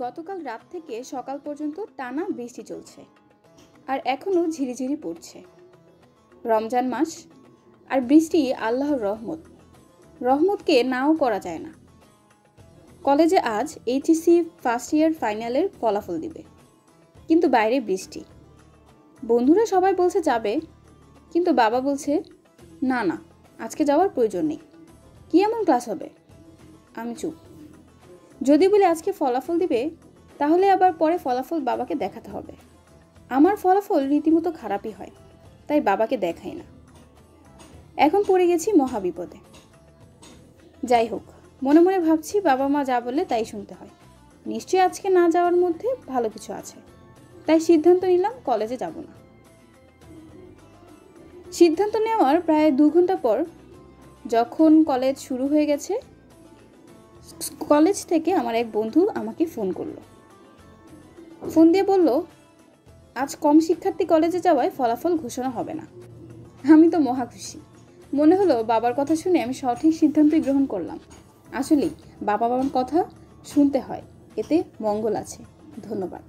গতকাল রাত থেকে সকাল পর্যন্ত টানা বৃষ্টি চলছে, আর এখনও ঝিরিঝিরি পড়ছে। রমজান মাস আর বৃষ্টি আল্লাহর রহমত, রহমতকে নাও করা যায় না। কলেজে আজ এইচএসসি ফার্স্ট ইয়ার ফাইনালের ফলাফল দিবে, কিন্তু বাইরে বৃষ্টি। বন্ধুরা সবাই বলছে যাবে, কিন্তু বাবা বলছে না না, আজকে যাওয়ার প্রয়োজন নেই। কী এমন ক্লাস হবে? আমি চুপ। যদি বলি আজকে ফলাফল দিবে, তাহলে আবার পরে ফলাফল বাবাকে দেখাতে হবে। আমার ফলাফল রীতিমতো খারাপই হয়, তাই বাবাকে দেখাই না। এখন পড়ে গেছি মহাবিপদে। যাই হোক, মনে মনে ভাবছি বাবা মা যা বললে তাই শুনতে হয়। নিশ্চয়ই আজকে না যাওয়ার মধ্যে ভালো কিছু আছে, তাই সিদ্ধান্ত নিলাম কলেজে যাব না। সিদ্ধান্ত নেওয়ার প্রায় 2 ঘন্টা পর যখন কলেজ শুরু হয়ে গেছে, কলেজ থেকে আমার এক বন্ধু আমাকে ফোন করলো। ফোন দিয়ে বলল, আজ কম শিক্ষার্থী কলেজে যাওয়ায় ফলাফল ঘোষণা হবে না। আমি তো মহা খুশি। মনে হলো বাবার কথা শুনে আমি সঠিক সিদ্ধান্তই গ্রহণ করলাম। আসলেই বাবা মার কথা শুনতে হয়, এতে মঙ্গল আছে। ধন্যবাদ।